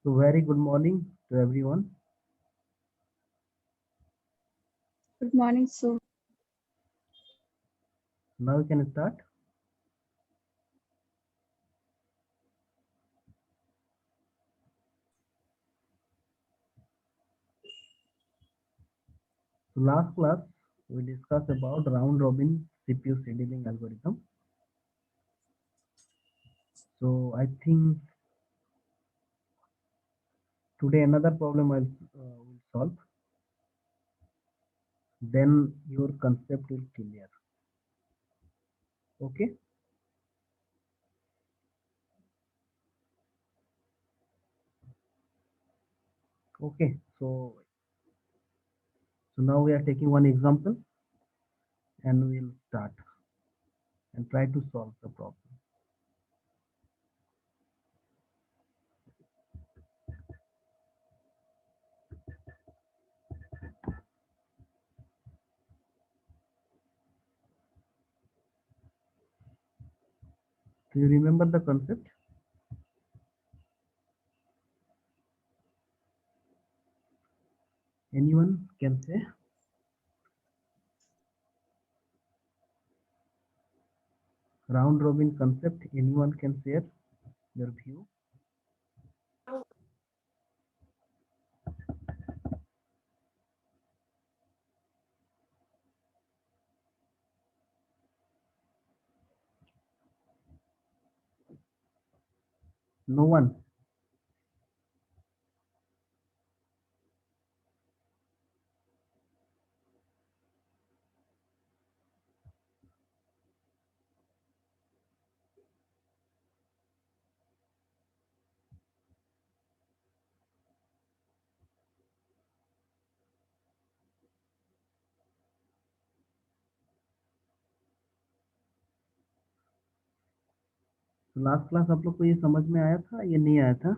So very good morning to everyone. Good morning, sir. Now we can start. So last class we discussed about round robin CPU scheduling algorithm. So I think today another problem will solve. Then your concept will clear. Okay. Okay. So now we are taking one example and we'll start and try to solve the problem. Do you remember the concept? Anyone can say? Round robin concept. Anyone can share your view? No one. तो last class आप लोग को ये समझ में आया था ये नहीं आया था?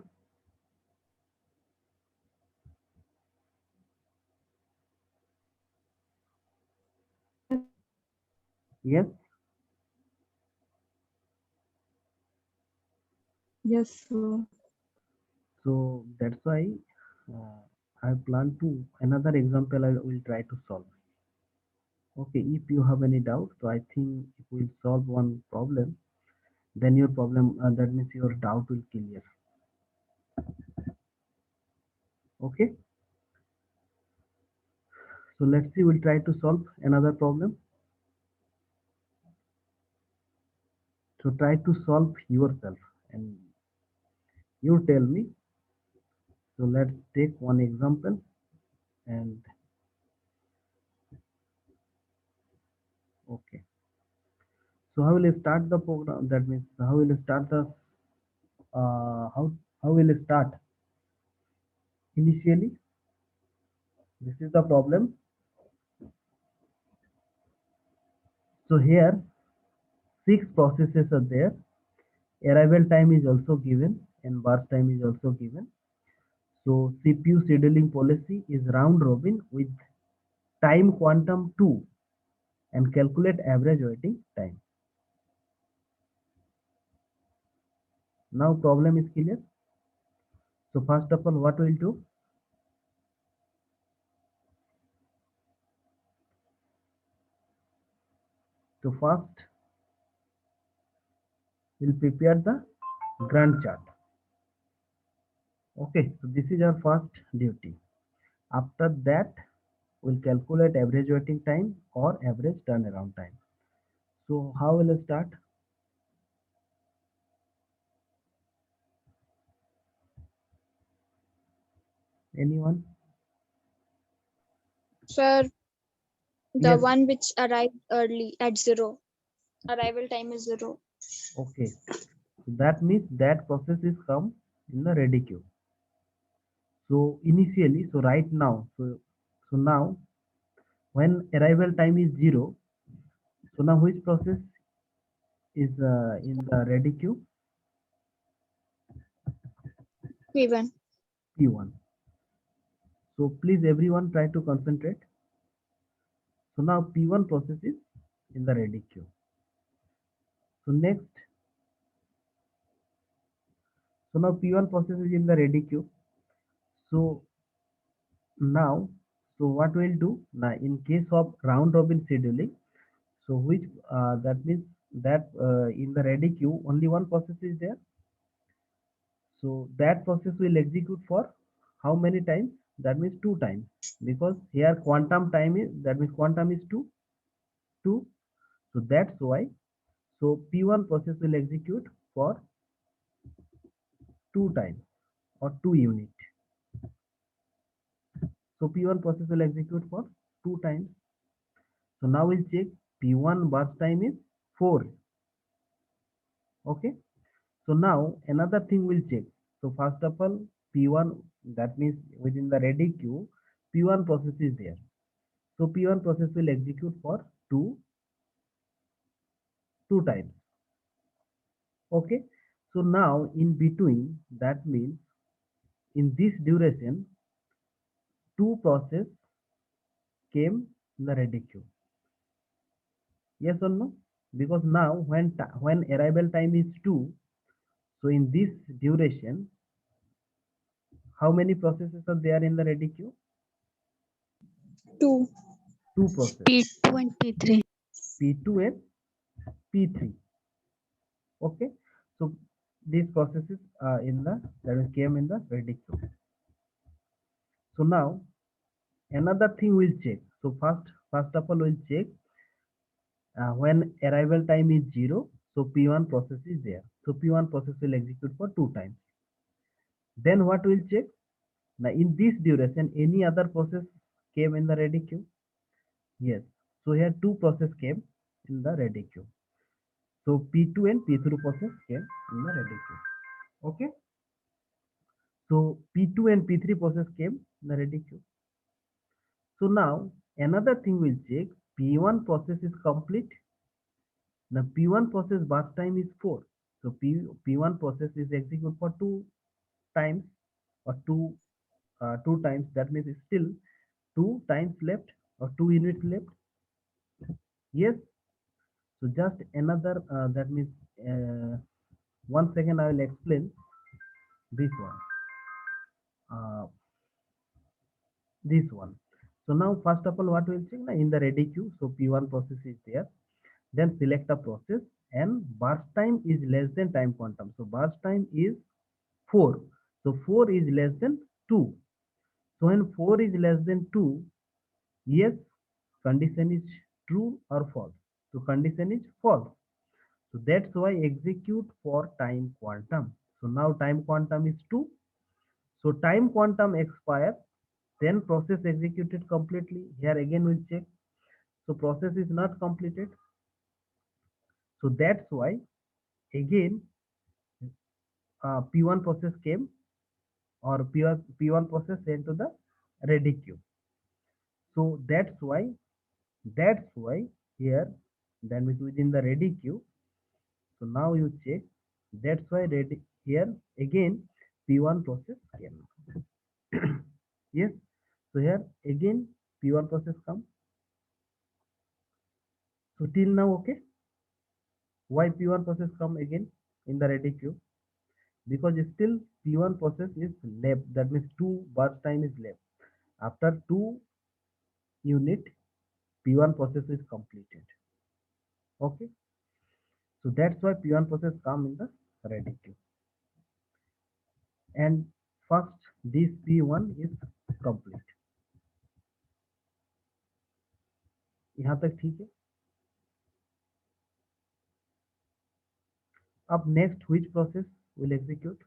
Yes. Yes, sir. So that's why uh, I plan to another example I will try to solve. Okay, if you have any doubt, so I think if we solve one problem, then your problem that means your doubt will clear. Okay, so let's see. We'll try to solve another problem. So try to solve yourself, and you tell me. So let's take one example, and okay. So how will you start the program? That means how will you start the how will you start initially? This is the problem. So here 6 processes are there. Arrival time is also given and burst time is also given. So CPU scheduling policy is round robin with time quantum 2 and calculate average waiting time. Now problem is clear. So first of all, what we'll do? So first we'll prepare the Gantt chart. Okay, so this is our first duty. After that, we'll calculate average waiting time or average turnaround time. So how will I start? Anyone? Sir, the Yes. one which arrived early at 0. Arrival time is 0. Okay. So that means that process is come in the ready queue. So initially, so right now, so now when arrival time is 0, so now which process is in the ready queue? P1. P1. So please everyone try to concentrate. So now P1 process is in the ready queue. So next, so now P1 process is in the ready queue. So now, so what we'll do now in case of round robin scheduling, so which that means that in the ready queue only one process is there. So that process will execute for how many times? That means two times, because here quantum time is, that means quantum is two. So that's why. So P1 process will execute for two times or two unit. So P1 process will execute for two times. So now we'll check P1 burst time is 4. Okay. So now another thing we'll check. So first of all, P1, that means within the ready queue, P1 process is there. So P1 process will execute for two times. Okay. So now in between, that means in this duration, two process came in the ready queue. Yes or no? Because now when arrival time is 2, so in this duration, how many processes are there in the ready queue? 2. Two processes, P2 and P3. P2 and P3. Okay, so these processes are in the that came in the ready queue. So now another thing we'll check. So first of all we'll check when arrival time is 0. So P1 process is there. So P1 process will execute for two times. Then what we'll check? Now in this duration, any other process came in the ready queue? Yes. So here two process came in the ready queue. So P2 and P3 process came in the ready queue. Okay. So P2 and P3 process came in the ready queue. So now another thing we'll check. P1 process is complete. The P1 process burst time is 4. So P1 process is executed for two times or two times. That means it's still two times left or two units left. Yes. So just another that means one second I will explain this one. Uh, this one. So now first of all what we'll check now in the ready queue. So P1 process is there. Then select a process and burst time is less than time quantum. So burst time is 4. So 4 is less than 2. So when 4 is less than 2, yes, condition is true or false. So condition is false. So that's why execute for time quantum. So now time quantum is 2. So time quantum expires, then process executed completely. Here again we'll check. So process is not completed. So that's why again P1 process came or P1 process sent to the ready queue. So that's why here then within the ready queue. So now you check. That's why ready here again P1 process came. Yes. So here again P1 process come. So till now okay. Why P1 process come again in the ready queue? Because still P1 process is left. That means two burst time is left. After two unit, P1 process is completed. Okay. So that's why P1 process come in the ready queue. And first this P1 is complete. यहाँ तक ठीक है. Up next, which process will execute?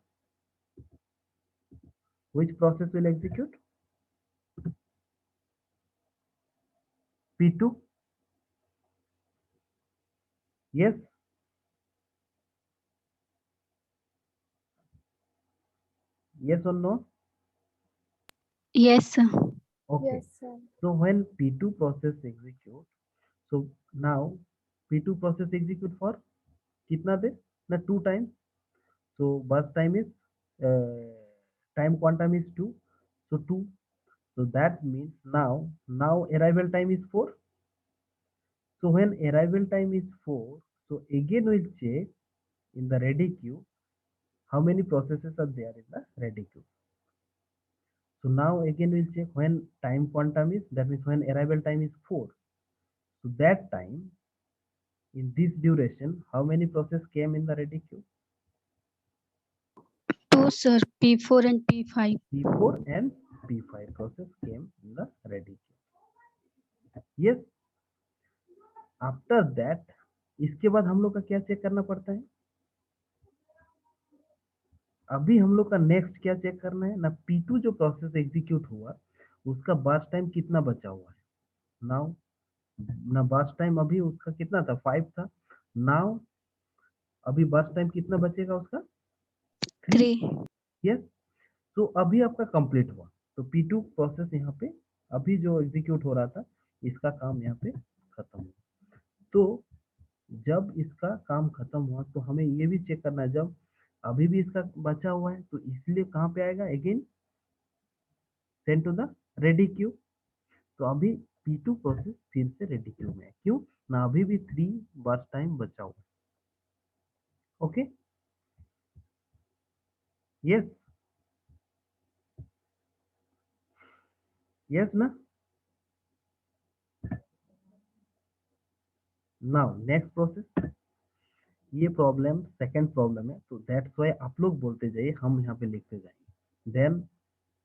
Which process will execute? P2? Yes. Yes or no? Yes, sir. Okay. Yes, sir. So when P2 process execute, so now P2 process execute for कितना देर? ना two times. So burst time is time quantum is 2. So 2. So that means now arrival time is 4. So when arrival time is 4, so again we'll check in the ready queue how many processes are there in the ready queue. So now again we'll check when time quantum is, that means when arrival time is 4. So that time, in this duration, how many process came in the ready queue? 2, sir. P4 and P5. P4 and P5 process came in the ready queue. Yes. After that, इसके बाद हम लोग का क्या check करना पड़ता है? अभी हम लोग का नेक्स्ट क्या चेक करना है ना, P2 जो प्रोसेस एग्जीक्यूट हुआ उसका बर्स्ट टाइम कितना बचा हुआ है. नाउ ना बर्स्ट टाइम अभी उसका कितना था, 5 था. नाउ अभी बर्स्ट टाइम कितना बचेगा उसका, 3. 3. यस. तो अभी आपका कंप्लीट हुआ. तो P2 प्रोसेस यहाँ पे अभी जो एग्जीक्यूट हो रहा था इसका काम यहाँ पे खत्म हुआ. तो जब इसका काम खत्म हुआ तो हमें ये भी चेक करना है, जब अभी भी इसका बचा हुआ है तो इसलिए कहाँ पे आएगा, again send to the ready queue. तो अभी P2 प्रोसेस फिर से रेडी क्यू में है. क्यों ना, अभी भी 3 बर्स्ट टाइम बचा हुआ है. ओके. यस. यस ना. नाउ नेक्स्ट प्रोसेस, ये प्रॉब्लम सेकंड प्रॉब्लम है, तो दैट्स व्हाई आप लोग बोलते जाइए, हम यहाँ पे लिखते जाएंगे. देन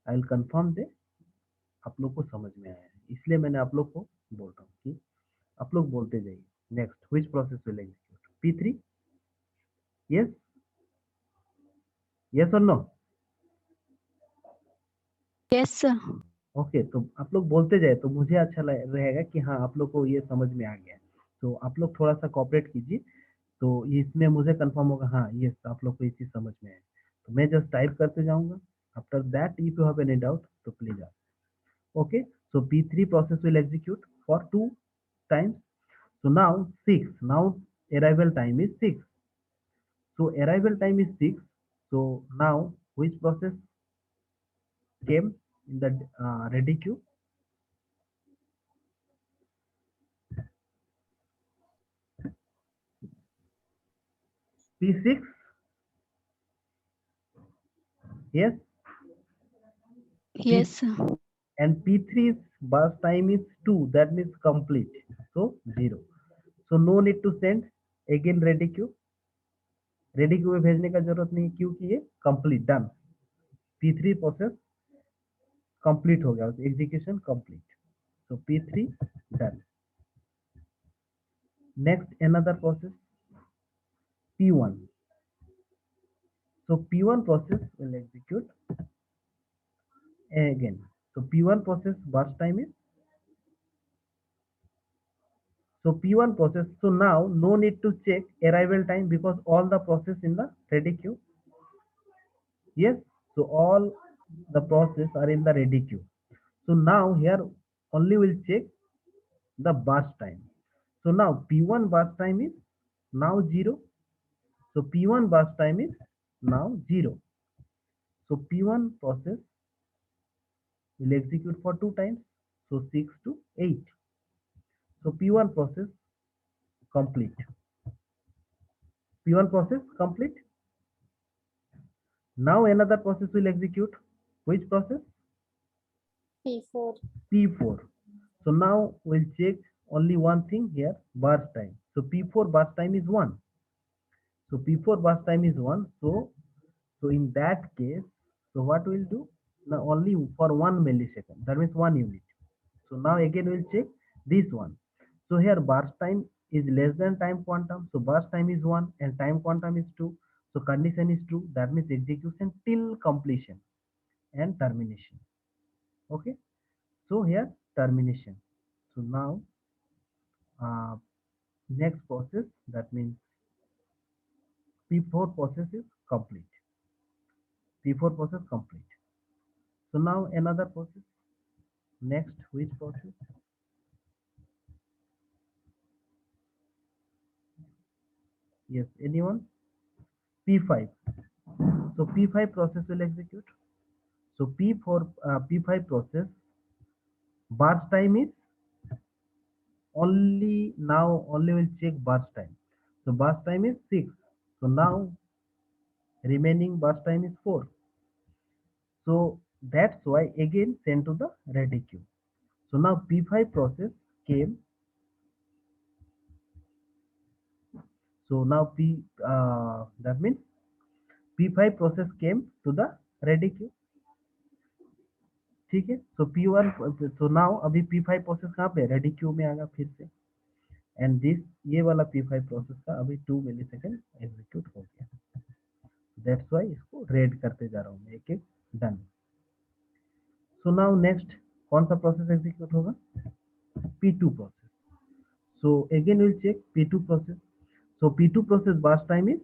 आई विल कंफर्म दे आप लोग को समझ में आया है, इसलिए मैंने आप लोग को बोल रहा हूँ कि आप लोग बोलते जाइए. Next, which process will execute, P3? Yes. Yes और नो? Yes, sir. ओके. तो आप लोग बोलते जाए तो मुझे अच्छा रहेगा कि हाँ आप लोग को ये समझ में आ गया है. तो आप लोग थोड़ा सा कोऑपरेट कीजिए, तो इसमें मुझे कंफर्म होगा हाँ यस आप लोग को ये चीज़ समझ में आए. तो मैं जस्ट टाइप करते जाऊंगा. After that if you have any doubt तो please ask. Okay, so P3 process will execute for 2 times. So now 6. Now arrival time is 6. So arrival time is 6. So now which process came in the ready queue? P6. Yes. Yes, sir. And P3's burst time is 2. That means complete. So 0. So no need to send again ready queue. Ready queue में भेजने का जरूरत नहीं क्योंकि ये complete done. P3 process complete हो गया, execution complete. So P3 done. Next another process, P1. So P1 process will execute again. So P1 process burst time is, so P1 process, so now no need to check arrival time because all the process in the ready queue. Yes, so all the process are in the ready queue. So now here only will check the burst time. So now P1 burst time is now 0. So P1 burst time is now 0. So P1 process will execute for 2 times. So 6 to 8. So P1 process complete. P1 process complete. Now another process will execute. Which process? P4. P4. So now we'll check only one thing here, burst time. So P4 burst time is 1. So P4 burst time is 1. So in that case, so what we'll do? Now only for 1 millisecond. That means 1 unit. So now again we'll check this one. So here burst time is less than time quantum. So burst time is 1 and time quantum is 2. So condition is true. That means execution till completion and termination. Okay. So here termination. So now next process, that means P4 process is complete. P4 process complete. So now another process. Next, which process? Yes, anyone? P5. So P5 process will execute. So P5 process burst time is only will check burst time. So burst time is 6. So now remaining burst time is 4. So That's why again sent to the ready queue. So now P5 process came. So now that means P5 process came to the ready queue. ठीक है. So P1, so now अभी P5 process कहाँ पे ready queue में आएगा फिर से. And this ये वाला P5 प्रोसेस का अभी 2 मिलीसेकंड एग्जीक्यूट हो गया. दैट्स वाई इसको रेड करते जा रहा हूँ मैं एक एक डन. सो नाउ नेक्स्ट कौन सा प्रोसेस एग्जीक्यूट होगा. P2 process. So again will check P2 process. So P2 process burst time is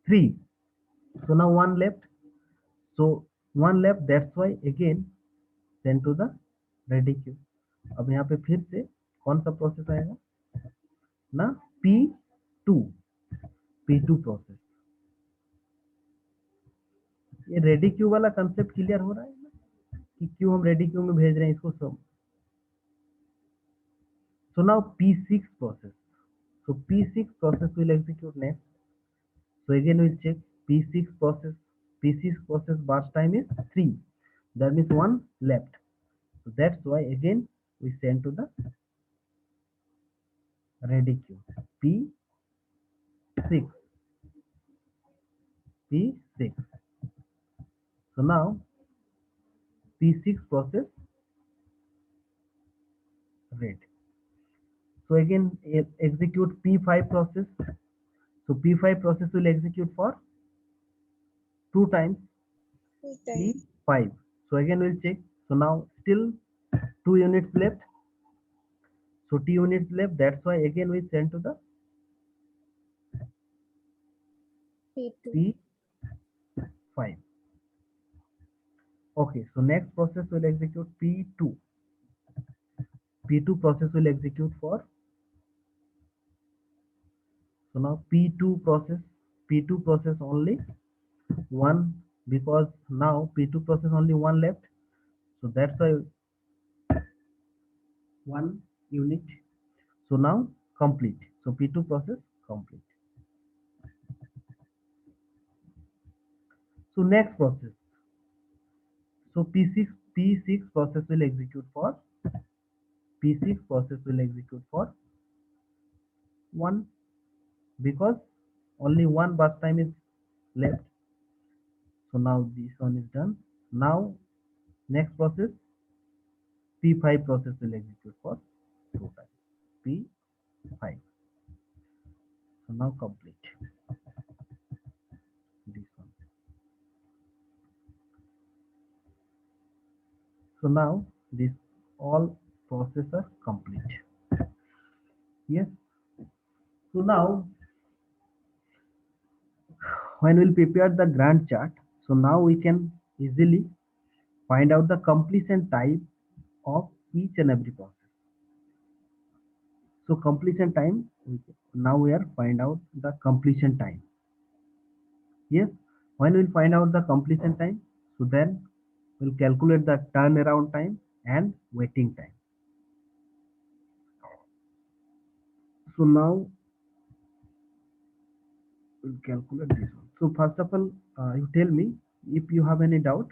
3. So now one left. So one left. That's why again send to the ready queue. अब यहाँ पे फिर से कौन सा process आएगा ना. P2 P2 process. ये रेडी क्यू वाला कंसेप्ट क्लियर हो रहा है ना कि क्यों हम रेडी क्यू में भेज रहे हैं इसको सब. So now P6 process. So P6 process will execute next. So again we'll check P6 process. P6 process burst time is 3. That means one left. So that's why again we send to the ready queue. P6. P6. So now P6 process read. So again execute P5 process. So P5 process will execute for 2 times Time. P5. So again we'll check. So now still 2 units left. So 2 units left. That's why again we send to the P2. P5. Okay. So next process will execute P2. P2 process will execute for. So now P2 process only one, because now P2 process only one left. So that's why 1 unit. So now complete. So P2 process complete. So next process. So P6 process will execute for. P6 process will execute for 1, because only one bus time is left. So now this one is done. Now next process P5 process will execute for 2 times. P5. So now complete this one. So now this all process are complete. Yes. So now when we'll prepare the Gantt chart, so now we can easily find out the completion type of each and every process. So completion time, now we are find out the completion time. Yes, when we'll find out the completion time, so then we'll calculate the turnaround time and waiting time. So now we'll calculate this one. So first of all, you tell me if you have any doubt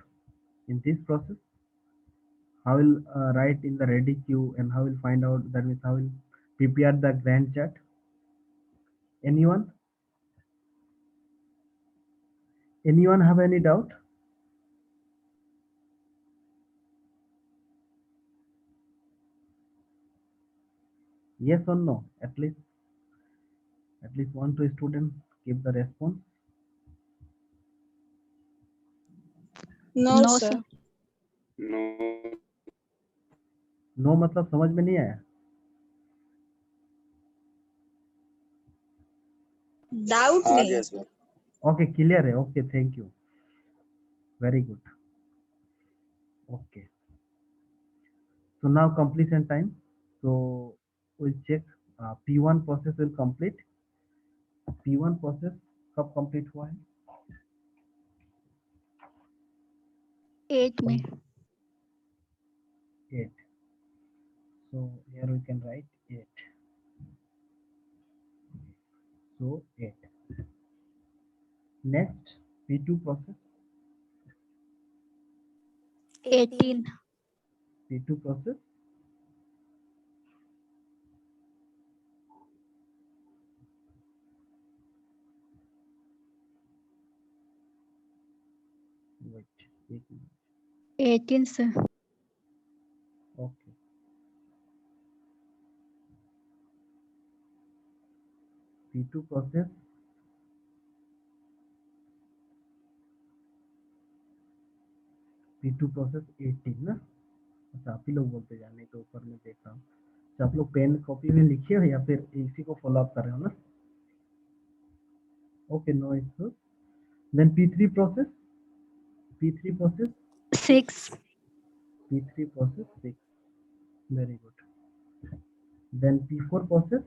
in this process. How will write in the ready queue and how will find out, that means how will prepare the Gantt chart. Anyone? Anyone have any doubt? Yes or no? At least 1 2 students give the response. No, No, sir. sir. No मतलब समझ में नहीं आया. Doubt नहीं. Okay clear है. Okay thank you. Very good. Okay. So now completion time. So we'll check P1 process will complete. P1 process कब complete हुआ है? 8 में. 8. So here we can write 8. So 8. Next P2 process. 18. P2 process. Wait, एक minute. 18, sir. Okay. P2 process. P2 process 18 ना? अच्छा आप ही लोग बोलते जाने तो ऊपर में देख रहा हूँ। अच्छा आप लोग पेन कॉपी में लिखे हो या फिर इसी को फॉलो अप कर रहे हो ना? Okay, no issues. Then P3 process. P3 process. 6. P3 process 6. Very good. Then P4 process.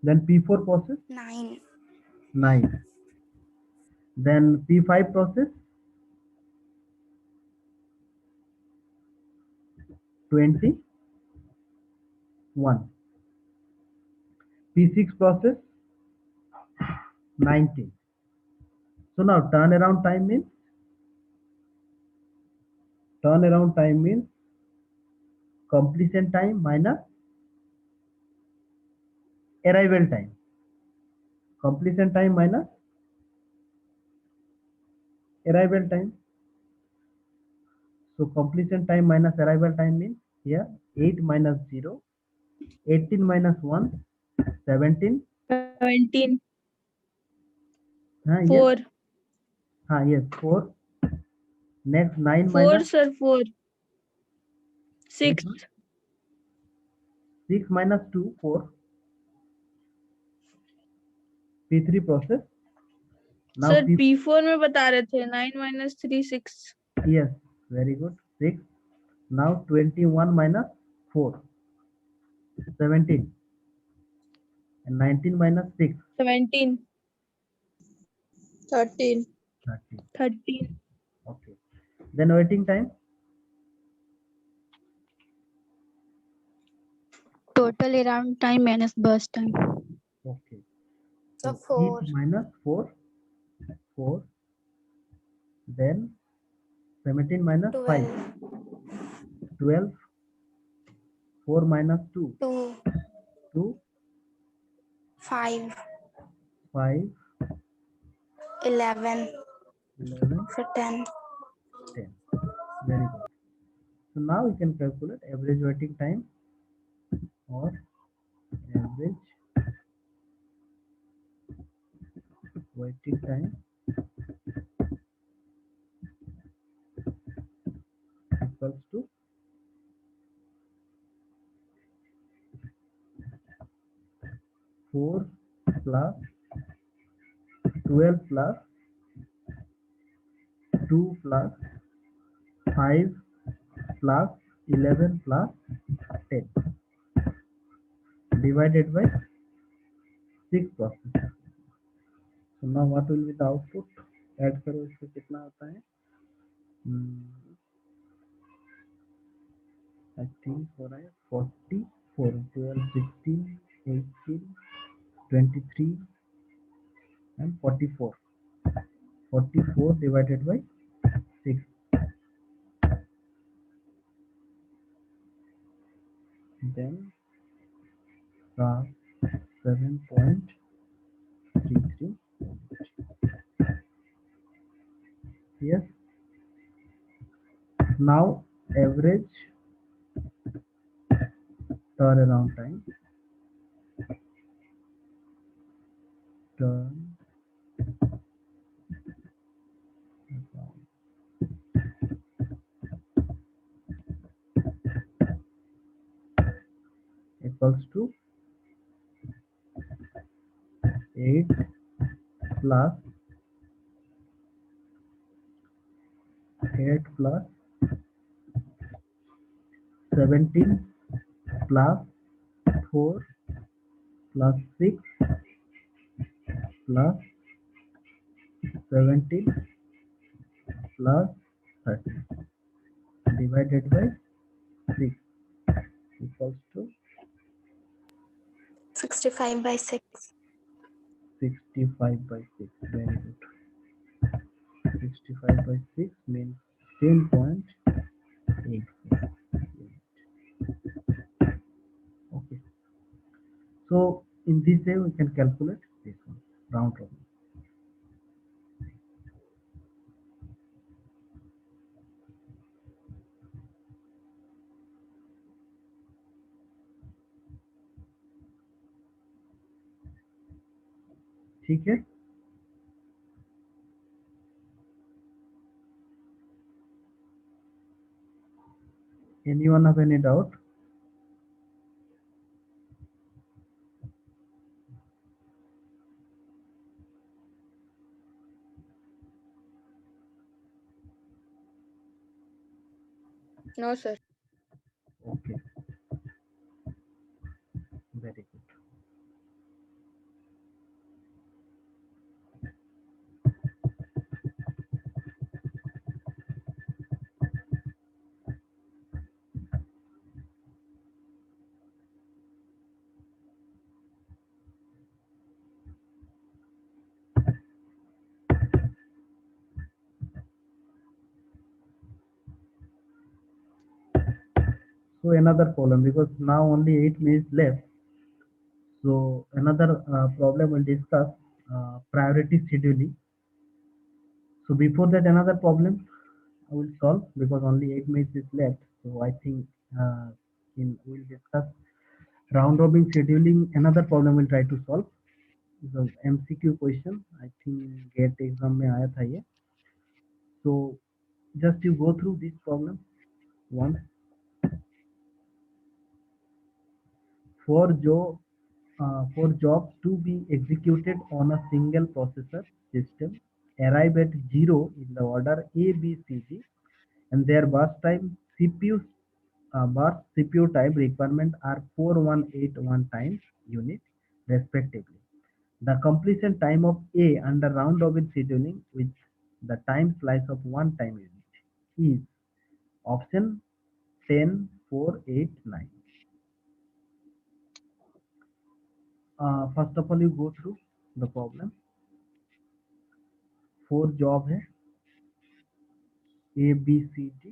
Then P4 process 9. 9. Then P5 process 21. P6 process 19. So now turnaround time means completion time minus arrival time. Completion time minus arrival time. So completion time minus arrival time means here 8 minus 0, 18 minus 1, 17. 17. Yes. 4. Yes, 4. Next 9 4, minus sir. 4. 6. 6 minus 2, 4. P3 process. Now sir P4 में बता रहे थे 9 minus 3 6. Yes, very good. 6. Now 21 minus 4, 17. And 19 minus 6, 17. 13. 30. 13. Okay. Then waiting time. Total around time minus burst time. Okay. So So 4. 8 minus 4, 4. Then 17 minus 5, 12. 4 minus 2, 2. 2. 5. 5, 11. 11, For 10. 10. Very good. So now we can calculate average waiting time or average waiting time equals to 4 plus 12 plus 2 plus 5 plus 11 plus 10 divided by 6 process. So now what will be the output? Add करो इससे कितना आता है? I think for 44, 12, 16, 18, 23 and 44. 44 divided by 6. Then 7.33. Yes. Now average turnaround time. Turn equals to 8 plus 17 plus 4 plus 6 plus 17 plus 30 divided by 6 equals to 65 by 6. 65 by 6. Very good. 65 by 6 means 10.5. 8. Okay. So in this way we can calculate this one, round robin. ठीक है. Anyone have any doubt? No, sir. Okay. Very good. So another problem, because now only 8 minutes left. So another problem we'll discuss, priority scheduling. So before that, another problem I will solve, because only 8 minutes is left. So I think we'll discuss round robin scheduling. Another problem we'll try to solve. So MCQ question, I think GATE exam में आया था ये. So just you go through this problem once. For jobs to be executed on a single processor system, arrive at 0 in the order A, B, C, D, and their burst time burst CPU time requirement are 4181 times unit respectively. The completion time of A under round robin scheduling with the time slice of 1 time unit is option 10, 4, 8, 9. First of all, you go through the problem. 4 job है, A, B, C, D,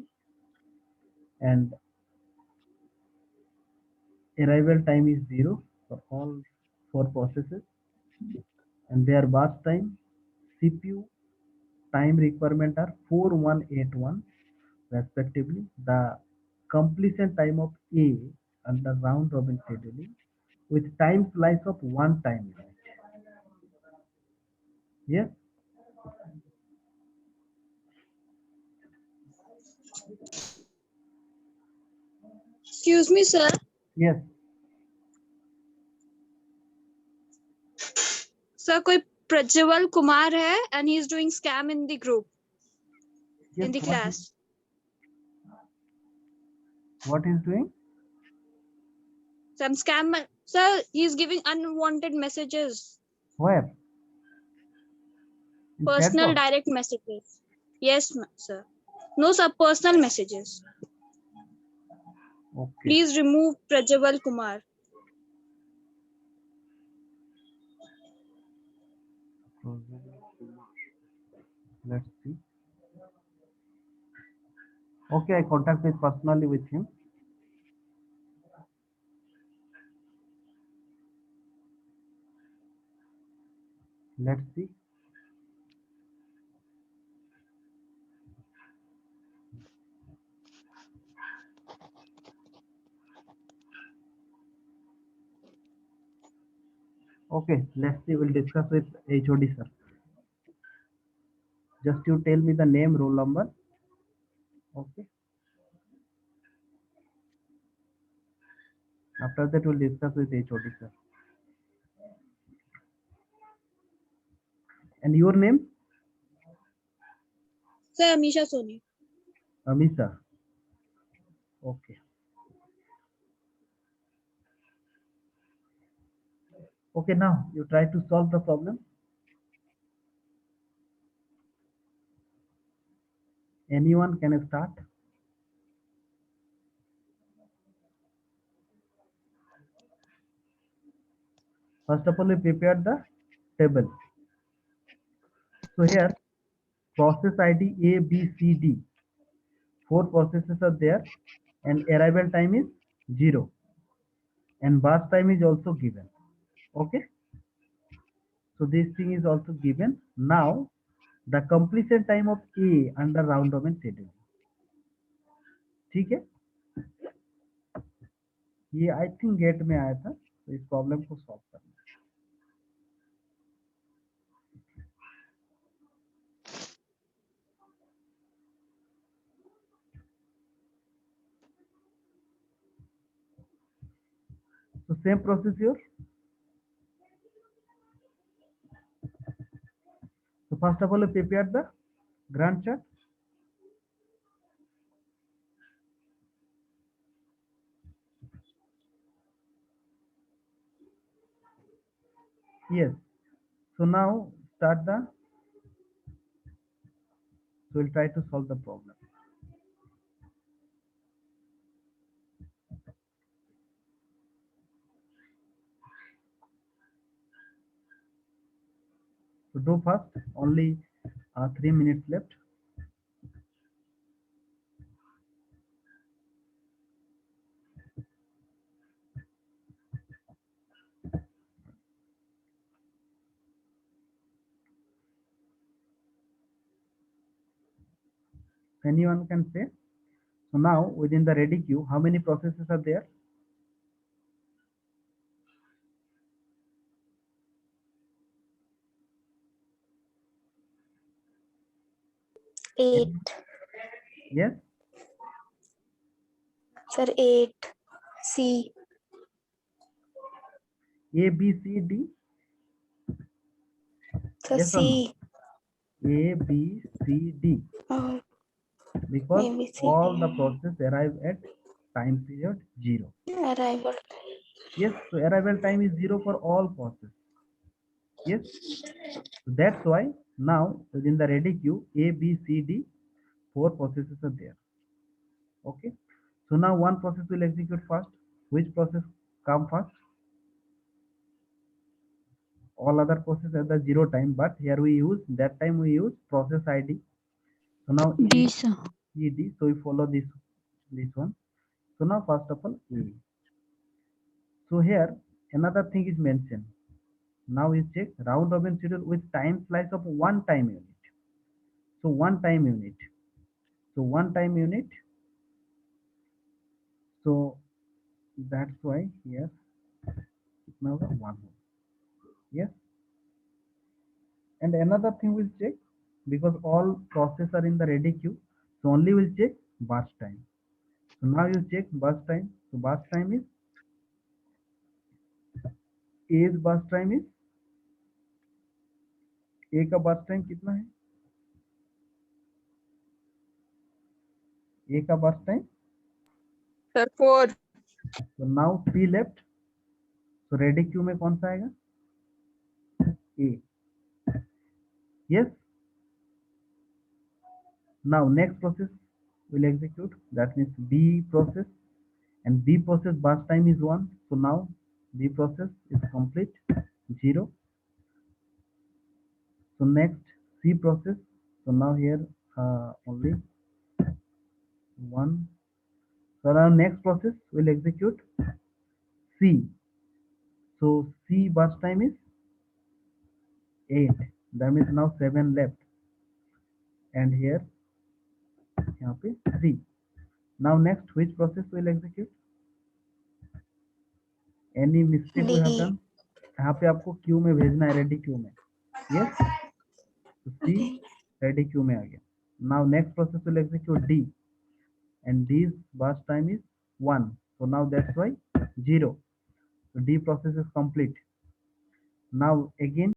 and arrival time is 0 for all 4 processes, and their burst time, CPU time requirement are 4181 respectively. The completion time of A under round robin scheduling with time slice of 1 time unit. Yes. Excuse me, sir. Yes. Sir, कोई प्रज्वल कुमार है and he is doing scam in the group, Yes. in the class. What is doing? Some scam. Sir, he is giving unwanted messages. Where? In chat Personal box? direct messages. Yes, sir. No, sir. Personal messages. Okay. Please remove Prajwal Kumar. Let's see. Okay, I contacted personally with him. Let's see. Okay, let's see. We'll discuss with HOD sir. Just you tell me the name, roll number. Okay. After that, we'll discuss with HOD sir. And your name? Sir, Amisha Soni. Amisha. Okay. Okay, now you try to solve the problem. Anyone can start. First of all, we prepared the table. So here, process ID A, B, C, D. 4 processes are there and arrival time is 0 and burst time is also given. Okay, so this thing is also given. Now the completion time of A under round robin scheduling. ठीक है, ये I think gate में आया था, तो इस problem को solve करना। So same process here. So first of all, prepare the Gantt chart. Yes. So now start the. So we'll try to solve the problem. So do fast. Only 3 minutes left. Anyone can say. So now within the ready queue, how many processes are there? 8. Yes. Sir, 8. C. A, B, C, D. Sir, Yes or no? C. A, B, C, D. Oh, Because A, B, C, all D. the process arrive at time period 0. Arrival. Yes, so arrival time is 0 for all processes. Yes, so that's why now within the ready queue, A, B, C, D, 4 processes are there. Okay, so now one process will execute first. Which process come first? All other processes at the 0 time, but here we use, that time we use process ID. So now D, A, sir. C, D, so we follow this one. So now first of all A. So here another thing is mentioned. Now you check round robin schedule with time slice of one time unit. So one time unit. So one time unit. So that's why here now the one. Yes. And another thing we'll check, because all process are in the ready queue. So only we'll check burst time. So now you check burst time. So burst time is A's burst time is A का burst time कितना है? A का burst time. Sir, 4. So now C left. So ready queue में कौन सा आएगा? A. Yes. Now next process will execute. That means B process, and B process burst time is 1. So now B process is complete 0. So next C process. So now here only 1. So now next process will execute C. So C burst time is 8. That means now 7 left. And here यहाँ पे 3. Now next which process will execute? Any mistake we have D. done? यहाँ पे आपको Q में भेजना है, ready queue में. Yes. So C Okay. ready queue में आ गया. Now next process will execute D, and D's burst time is 1. So now that's why 0. So D process is complete. Now again